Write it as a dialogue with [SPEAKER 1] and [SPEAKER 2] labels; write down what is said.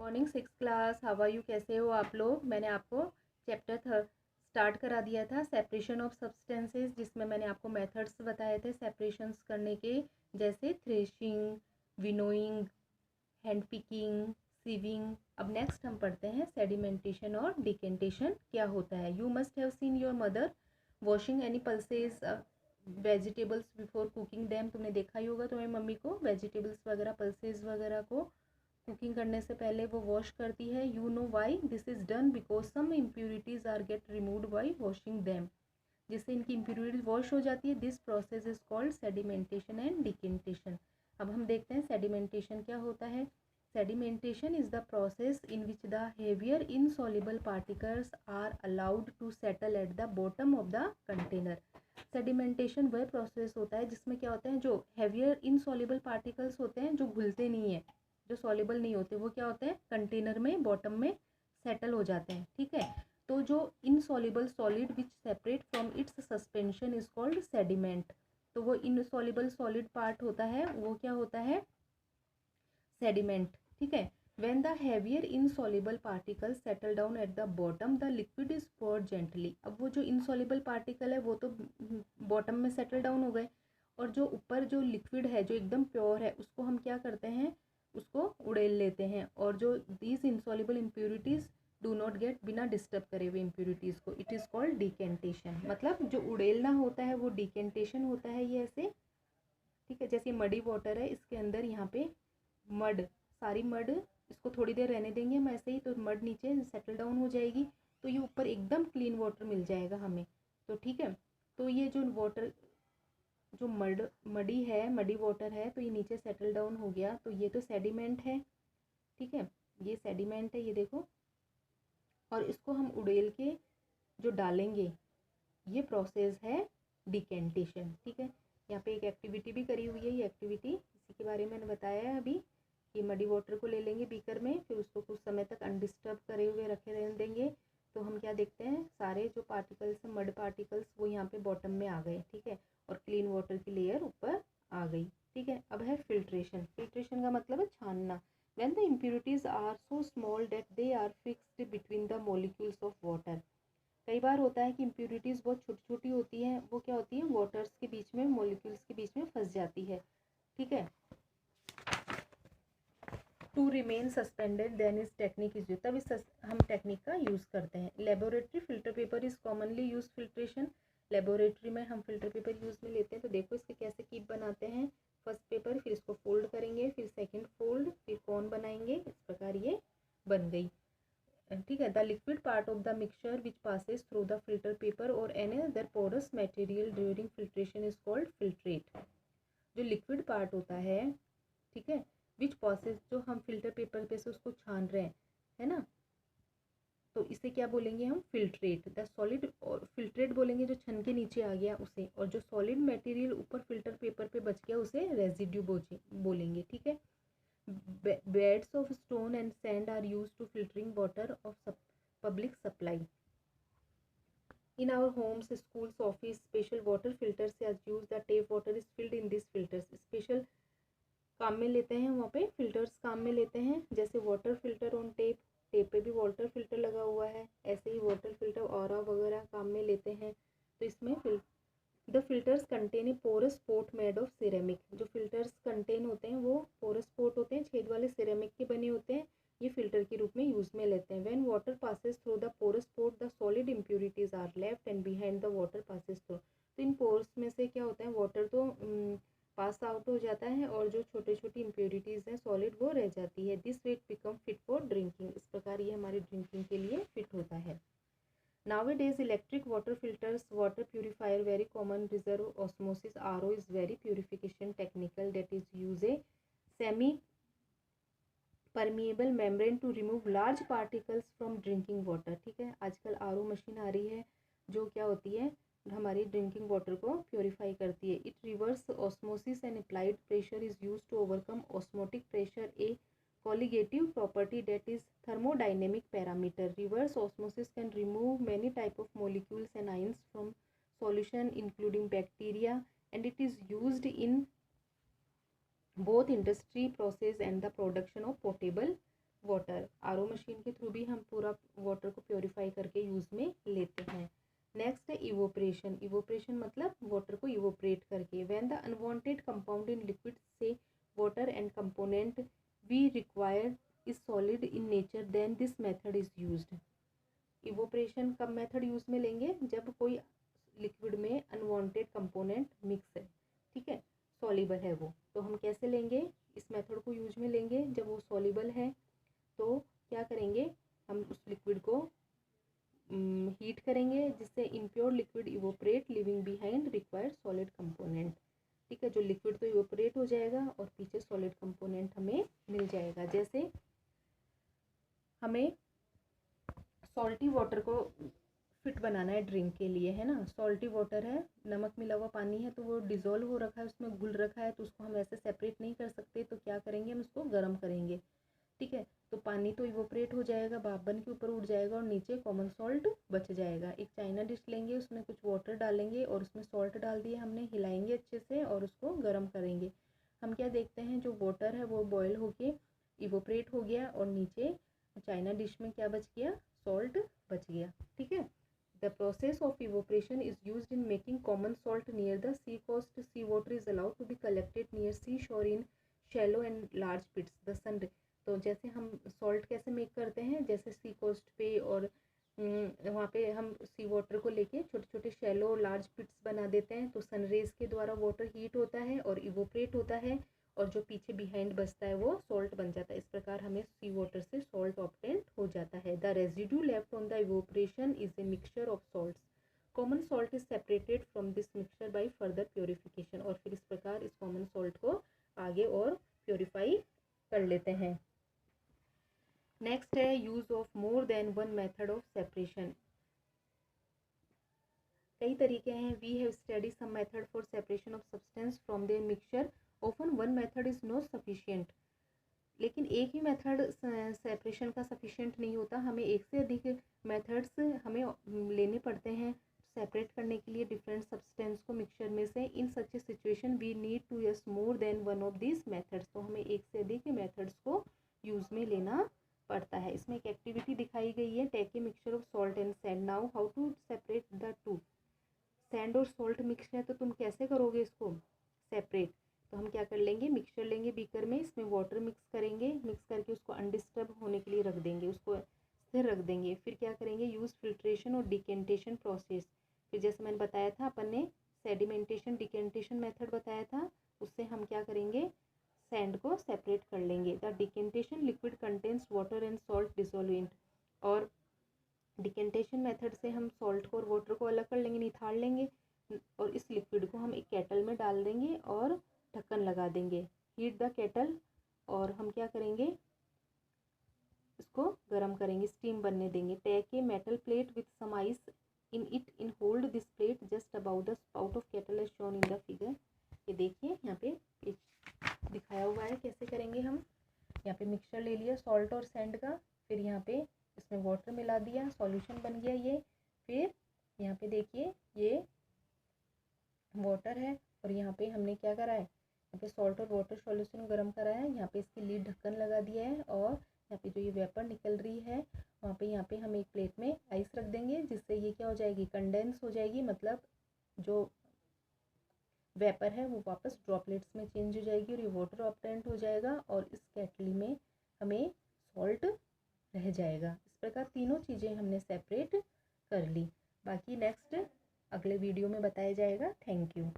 [SPEAKER 1] Morning 6 class, how are you? कैसे हो आप लोग? मैंने आपको चैप्टर स्टार्ट करा दिया था सेपरेशन ऑफ सब्सटेंसेस, जिसमें मैंने आपको मेथड्स बताए थे सेपरेशंस करने के, जैसे threshing, winnowing, hand picking, sieving. अब नेक्स्ट हम पढ़ते हैं सेडिमेंटेशन और डिकेंटेशन क्या होता है। You must have seen your mother washing any pulses vegetables before cooking them. तुमने देखा ही होगा तुम्हारी मम्मी को वेजिटेबल्स वगैरह, पल्सेस वगैरह को कुकिंग करने से पहले वो वॉश करती है। You know why this is done, because some impurities are get removed by washing them. जिससे इनकी इम्प्यूरिटीज वॉश हो जाती है। This process is called sedimentation and decantation. अब हम देखते हैं सेडिमेंटेशन क्या होता है। Sedimentation is the process in which the heavier insoluble particles are allowed to settle at the bottom of the container. Sedimentation वह प्रोसेस होता है जिसमें क्या होता है, जो हेवियर इनसॉल्युबल पार्टिकल्स होते हैं, जो घुलते नहीं है, जो सॉल्युबल नहीं होते, वो क्या होते हैं, कंटेनर में बॉटम में सेटल हो जाते हैं। ठीक है, तो जो insoluble solid which separate from its suspension is called sediment. तो वो इनसॉल्युबल सॉलिड पार्ट होता है, वो क्या होता है, सेडिमेंट। ठीक है, when the heavier insoluble particles settle down at the bottom the liquid is poured gently। अब वो जो insoluble particle है वो तो बॉटम में सेटल डाउन हो गए, और जो ऊपर जो लिक्विड है, जो एकदम प्योर है, उसको हम क्या करते हैं, उसको उड़ेल लेते हैं। और जो these insoluble impurities do not gate, बिना डिस्टर्ब करे हुए इम्प्यूरिटीज़ को, इट इज़ कॉल्ड डिकेंटेशन। मतलब जो उड़ेलना होता है वो डिकेंटेशन होता है, ये ऐसे। ठीक है, जैसे मडी वाटर है, इसके अंदर यहाँ पे मड, सारी मड, इसको थोड़ी देर रहने देंगे हम ऐसे ही, तो मड नीचे सेटल डाउन हो जाएगी, तो ये ऊपर एकदम क्लीन वाटर मिल जाएगा हमें। तो ठीक है, तो ये जो वाटर, जो मडी है, मडी वाटर है, तो ये नीचे सेटल डाउन हो गया, तो ये तो सेडिमेंट है। ठीक है, ये सेडिमेंट है, ये देखो। और इसको हम उड़ेल के जो डालेंगे, ये प्रोसेस है डिकेंटेशन। ठीक है, यहाँ पे एक एक्टिविटी भी करी हुई है, ये एक्टिविटी इसी के बारे में मैंने बताया है अभी, कि मडी वाटर को ले लेंगे बीकर में, फिर उसको कुछ समय तक अनडिस्टर्ब करे हुए रखे रहने देंगे। तो हम क्या देखते हैं, सारे जो पार्टिकल्स हैं, मड पार्टिकल्स, वो यहाँ पे बॉटम में आ गए। ठीक है, और क्लीन वाटर की लेयर ऊपर आ गई। ठीक है, अब है फिल्ट्रेशन। फिल्ट्रेशन का मतलब है छानना। when the impurities are so small that they are fixed between the molecules of water। कई बार होता है कि इम्प्यूरिटीज़ बहुत छोटी छोटी होती हैं, वो क्या होती है, वाटर्स के बीच में, मॉलिक्यूल्स के बीच में फंस जाती है। ठीक है, टू रिमेन सस्पेंडेड देन इस टेक्निक इज यूज, तब हम टेक्निक का यूज़ करते हैं। Laboratory filter paper is commonly use filtration. Laboratory में हम फिल्टर पेपर यूज़ में लेते हैं। तो देखो इसके कैसे कीप बनाते हैं। फर्स्ट पेपर, फिर इसको फोल्ड करेंगे, फिर सेकंड फोल्ड, फिर कौन बनाएंगे, इस प्रकार ये बन गई। ठीक है, the liquid part of the mixture which passes through the filter paper और any other porous material during filtration is called filtrate. जो लिक्विड पार्ट होता है, ठीक है, विच पासेस, जो हम फिल्टर पेपर पे से उसको छान रहे हैं, है ना, तो इसे क्या बोलेंगे हम, फिल्ट्रेट। द सॉलिड, और फिल्ट्रेट बोलेंगे जो छन के नीचे आ गया उसे, और जो सॉलिड मटेरियल ऊपर फिल्टर पेपर पे बच गया उसे रेजिड्यू बोलेंगे। ठीक है, beds of stone and sand are used to filtering water of public supply। In our homes, schools, office, special water filters are used। The tap water is filled in these filters। Special काम में लेते हैं, वहाँ पे filters काम में लेते हैं, जैसे water filter on tape, tape पे भी वाटर फिल्टर लगा हुआ है, ऐसे ही वाटर फिल्टर और वगैरह काम में लेते हैं। तो इसमें the filters contain a porous port made of ceramic. जो फिल्टर्स कंटेन होते हैं वो पोरस पोर्ट होते हैं, छेद वाले सिरेमिक के बने होते हैं, ये फिल्टर के रूप में यूज़ में लेते हैं। When water passes through the porous port the solid impurities are left and behind the water passes through. तो इन पोर्स में से क्या होता है, वाटर तो पास आउट हो जाता है, और जो छोटी छोटी इम्प्यूरिटीज़ हैं सॉलिड, वो रह जाती है। This way it become fit for drinking. इस प्रकार ये हमारी ड्रिंकिंग के लिए फिट होता है। Nowadays, electric water filters, water purifier, very common, reserve osmosis, RO is very purification technical that is use a semi permeable membrane to remove large particles from drinking water। ठीक है, आजकल RO machine आ रही है जो क्या होती है, हमारी ड्रिंकिंग वाटर को प्योरीफाई करती है। It reverse osmosis and applied pressure is use to overcome osmotic pressure, a colligative property that is thermodynamic parameter। Reverse osmosis can remove many type of molecules and ions from solution including bacteria, and it is used in both industry process and the production of potable water, RO machine के through भी हम पूरा water को purify करके use में लेते हैं। Next है इवोपरेशन। इवोपरेशन मतलब वाटर को इवोपरेट करके। When the unwanted compound in liquid से water and component we require is solid in nature then this method is used. Evaporation कब मेथड यूज़ में लेंगे? जब कोई लिक्विड में अनवांटेड कंपोनेंट मिक्स है, ठीक है, सॉल्युबल है वो, तो हम कैसे लेंगे? इस मेथड को यूज में लेंगे। जब वो सॉल्युबल है तो क्या करेंगे? हम उस लिक्विड को हीट करेंगे जिससे impure liquid evaporate living behind required solid component. ठीक है, जो लिक्विड तो इवोपरेट हो जाएगा और पीछे सॉलिड कंपोनेंट हमें मिल जाएगा। जैसे हमें सॉल्टी वाटर को फिट बनाना है ड्रिंक के लिए, है ना। सॉल्टी वाटर है, नमक मिला हुआ पानी है, तो वो डिज़ोल्व हो रखा है, उसमें घुल रखा है, तो उसको हम ऐसे सेपरेट नहीं कर सकते। तो क्या करेंगे? हम उसको गर्म करेंगे, ठीक है। तो पानी तो इवोपरेट हो जाएगा, भाप बन के ऊपर उठ जाएगा और नीचे कॉमन सॉल्ट बच जाएगा। एक चाइना डिश लेंगे, उसमें कुछ वाटर डालेंगे और उसमें सॉल्ट डाल दिए हमने, हिलाएंगे अच्छे से और उसको गर्म करेंगे। हम क्या देखते हैं? जो वाटर है वो बॉयल होके इवोपरेट हो गया और नीचे चाइना डिश में क्या बच गया? सॉल्ट बच गया, ठीक है। The process of evaporation is used in making common salt near the sea coast. Sea water is allowed to be collected near seashore in shallow and large pits. The sun तो जैसे हम salt कैसे make करते हैं? जैसे सी coast पे और वहाँ पे हम सी वाटर को लेके छोटे छोटे शैलो और लार्ज पिट्स बना देते हैं। तो सनरेज के द्वारा वाटर हीट होता है और इवोपरेट होता है और जो पीछे बिहाइंड बचता है वो सॉल्ट बन जाता है। इस प्रकार हमें सी वाटर से सॉल्ट ऑब्टेन हो जाता है। The residue left on the evaporation is a mixture of salts. Common salt is separated from this mixture by further purification. और फिर इस प्रकार इस कॉमन सॉल्ट को आगे और प्योरीफाई कर लेते हैं। नेक्स्ट है use of more than one method of separation. कई तरीके हैं। We have study some method for separation of substance from their mixture. Often one method is not sufficient. लेकिन एक ही मेथड सेपरेशन का सफिशिएंट नहीं होता, हमें एक से अधिक मेथड्स हमें लेने पड़ते हैं सेपरेट करने के लिए डिफरेंट सब्सटेंस को मिक्सचर में से। In such a situation we need to use more than one of this methods. तो हमें एक से अधिक मेथड्स को यूज़ में लेना पड़ता है। इसमें एक एक्टिविटी दिखाई गई है, take a mixture of salt and sand. Now how to separate the two. Sand और सॉल्ट मिक्स है तो तुम कैसे करोगे इसको सेपरेट? तो हम क्या कर लेंगे? मिक्सचर लेंगे बीकर में, इसमें वाटर मिक्स करेंगे, मिक्स करके उसको अनडिस्टर्ब होने के लिए रख देंगे, उसको स्थिर रख देंगे। फिर क्या करेंगे? यूज़ फिल्ट्रेशन और डिकेंटेशन प्रोसेस। फिर जैसे मैंने बताया था, अपन ने सेडिमेंटेशन डिकेंटेशन मेथड बताया था, उससे हम क्या करेंगे? सैंड को सेपरेट कर लेंगे। The decantation liquid contains water and salt dissolvent. और डिकेंटेशन मेथड से हम सॉल्ट को और वाटर को अलग कर लेंगे, निथाड़ लेंगे और इस लिक्विड को हम एक केटल में डाल देंगे और ढक्कन लगा देंगे। Heat the kettle. और हम क्या करेंगे? इसको गर्म करेंगे, स्टीम बनने देंगे। Take a metal plate with some ice in it in hold this plate just about the spout of kettle as shown in the figure. ये देखिए यहाँ पे दिखाया हुआ है कैसे करेंगे हम। यहाँ पे मिक्सचर ले लिया सॉल्ट और सैंड का, फिर यहाँ पे इसमें वाटर मिला दिया, सॉल्यूशन बन गया ये। फिर यहाँ पे देखिए ये वाटर है और यहाँ पे हमने क्या करा है? यहाँ पे सॉल्ट और वाटर सॉल्यूशन गर्म करा है, यहाँ पे इसकी लीड ढक्कन लगा दिया है और यहाँ पे जो ये वेपर निकल रही है वहाँ पे यहाँ पे हम एक प्लेट में आइस रख देंगे, जिससे ये क्या हो जाएगी? कंडेंस हो जाएगी। मतलब जो वेपर है वो वापस ड्रॉपलेट्स में चेंज हो जाएगी और ये वाटर ऑब्टेंट हो जाएगा और इस केटली में हमें सॉल्ट रह जाएगा। इस प्रकार तीनों चीज़ें हमने सेपरेट कर ली। बाकी नेक्स्ट अगले वीडियो में बताया जाएगा। Thank you.